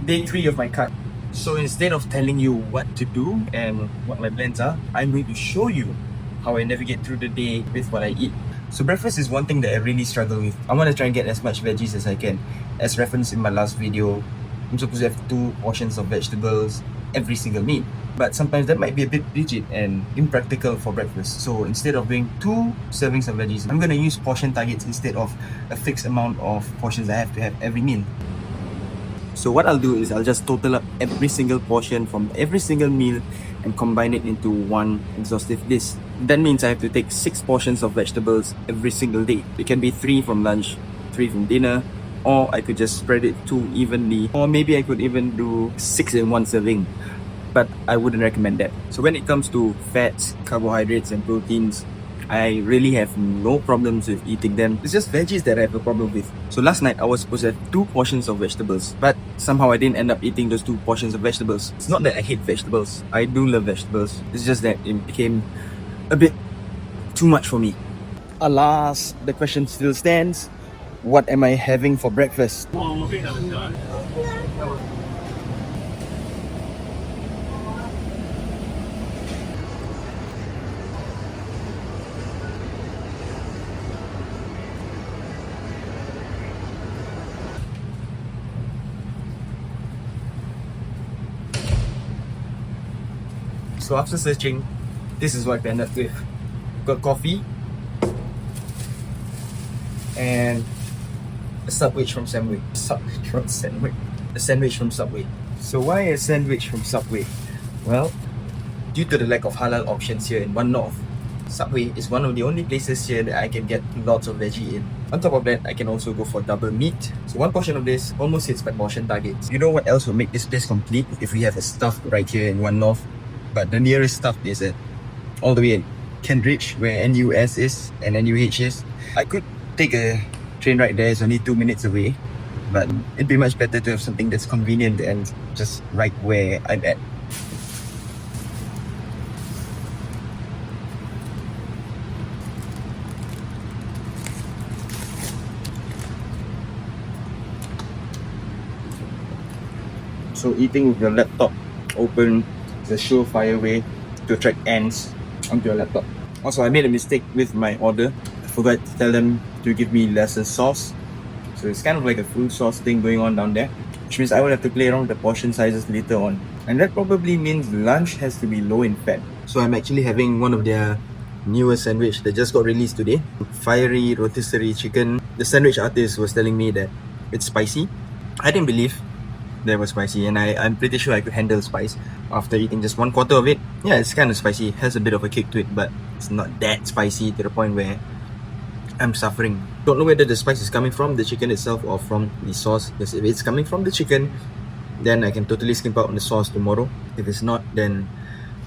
day 3 of my cut. So instead of telling you what to do and what my plans are, I'm going to show you how I navigate through the day with what I eat. So breakfast is one thing that I really struggle with. I want to try and get as much veggies as I can. As referenced in my last video, I'm supposed to have 2 portions of vegetables every single meal. But sometimes that might be a bit rigid and impractical for breakfast. So instead of doing 2 servings of veggies, I'm going to use portion targets instead of a fixed amount of portions I have to have every meal. So what I'll do is I'll just total up every single portion from every single meal and combine it into one exhaustive list. That means I have to take 6 portions of vegetables every single day. It can be 3 from lunch, 3 from dinner, or I could just spread it 2 evenly, or maybe I could even do 6 in one serving. But I wouldn't recommend that. So when it comes to fats, carbohydrates and proteins, I really have no problems with eating them. It's just veggies that I have a problem with. So last night I was supposed to have 2 portions of vegetables, but somehow I didn't end up eating those 2 portions of vegetables. It's not that I hate vegetables. I do love vegetables. It's just that it became a bit too much for me. Alas, the question still stands. What am I having for breakfast? So after searching, this is what I ended up with. Got coffee and a sandwich from Subway. A sandwich from Subway. So why a sandwich from Subway? Well, due to the lack of halal options here in One North, Subway is one of the only places here that I can get lots of veggie in. On top of that, I can also go for double meat. So one portion of this almost hits my portion targets. You know what else will make this place complete? If we have a stuff right here in One North. But the nearest stop is at all the way in Kent Ridge, where NUS is and NUH is. I could take a train ride there, it's only 2 minutes away. But it'd be much better to have something that's convenient and just right where I'm at. So eating with your laptop open is a surefire way to attract ants onto your laptop. Also, I made a mistake with my order. I forgot to tell them to give me lesser sauce. So it's kind of like a full sauce thing going on down there, which means I will have to play around with the portion sizes later on. And that probably means lunch has to be low in fat. So I'm actually having one of their newest sandwich that just got released today. Fiery rotisserie chicken. The sandwich artist was telling me that it's spicy. I didn't believe that was spicy, and I'm pretty sure I could handle spice after eating just 1/4 of it. Yeah, it's kind of spicy, it has a bit of a kick to it, but it's not that spicy to the point where I'm suffering. Don't know whether the spice is coming from the chicken itself or from the sauce, because if it's coming from the chicken, then I can totally skimp out on the sauce tomorrow. If it's not, then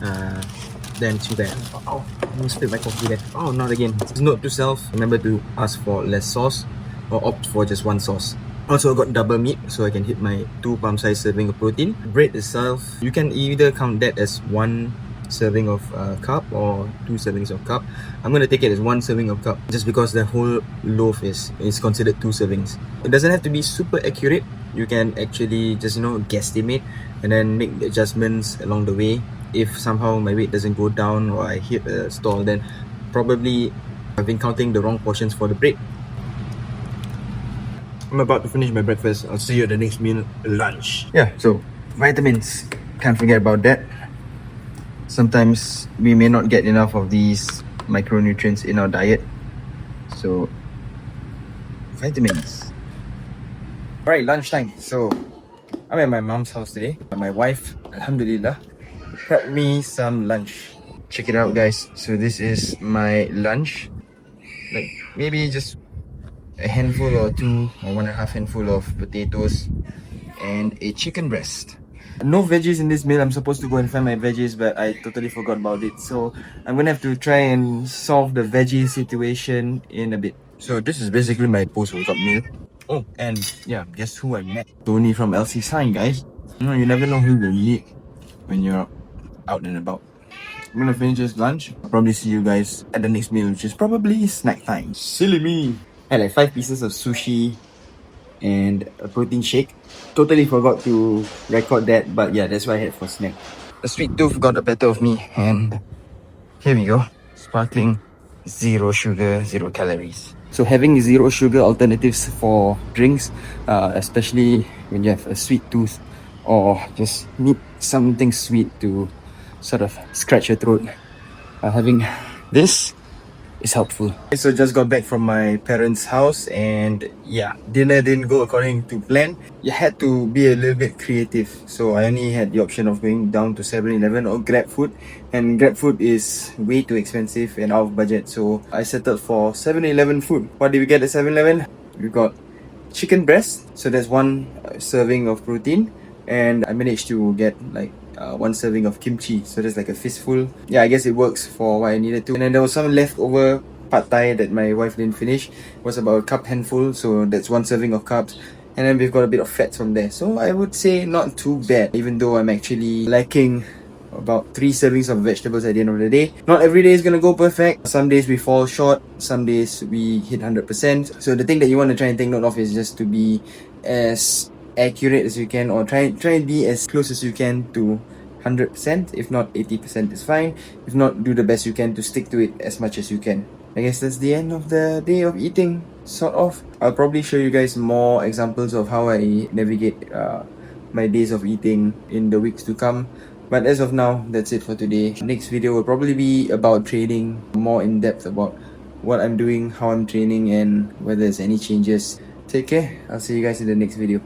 too bad. Oh, I almost spilled my coffee there. Oh, not again. Note to self, remember to ask for less sauce or opt for just 1 sauce. Also, I got double meat, so I can hit my 2 palm size serving of protein. Bread itself, you can either count that as 1 serving of carb or 2 servings of carb. I'm gonna take it as 1 serving of carb, just because the whole loaf is considered 2 servings. It doesn't have to be super accurate. You can actually just guesstimate and then make the adjustments along the way. If somehow my weight doesn't go down or I hit a stall, then probably I've been counting the wrong portions for the bread. I'm about to finish my breakfast. I'll see you at the next meal, lunch. Yeah, so vitamins. Can't forget about that. Sometimes we may not get enough of these micronutrients in our diet. So, vitamins. Alright, lunchtime. So, I'm at my mom's house today. My wife, alhamdulillah, prepped me some lunch. Check it out, guys. So this is my lunch. Like, maybe just a handful or 2 or 1.5 handful of potatoes and a chicken breast. No veggies in this meal. I'm supposed to go and find my veggies, but I totally forgot about it. So I'm gonna have to try and solve the veggie situation in a bit. So this is basically my post-workout meal. Oh, and yeah, guess who I met? Tony from LC Sign, guys. You never know who you'll meet when you're out and about. I'm gonna finish this lunch. I'll probably see you guys at the next meal, which is probably snack time. Silly me! I had like 5 pieces of sushi, and a protein shake. Totally forgot to record that, but yeah, that's what I had for snack. The sweet tooth got the better of me, and here we go. Sparkling, 0 sugar, 0 calories. So having 0 sugar alternatives for drinks, especially when you have a sweet tooth or just need something sweet to sort of scratch your throat, having this is helpful. So just got back from my parents' house, and yeah, dinner didn't go according to plan. You had to be a little bit creative, so I only had the option of going down to 7-Eleven or GrabFood, and GrabFood is way too expensive and out of budget, so I settled for 7-Eleven food. What did we get at 7-Eleven? We got chicken breast, so there's one serving of protein, and I managed to get like one serving of kimchi, so there's like a fistful. Yeah, I guess it works for what I needed to. And then there was some leftover pad thai that my wife didn't finish. It was about a cup handful, so that's one serving of carbs. And then we've got a bit of fat from there, so I would say not too bad, even though I'm actually lacking about 3 servings of vegetables at the end of the day. Not every day is gonna go perfect. Some days we fall short, some days we hit 100%. So the thing that you want to try and take note of is just to be as accurate as you can, or try and be as close as you can to 100%. If not, 80% is fine. If not, do the best you can to stick to it as much as you can. I guess that's the end of the day of eating, sort of. I'll probably show you guys more examples of how I navigate my days of eating in the weeks to come. But as of now, that's it for today. Next video will probably be about training, more in depth about what I'm doing, how I'm training, and whether there's any changes. Take care. I'll see you guys in the next video.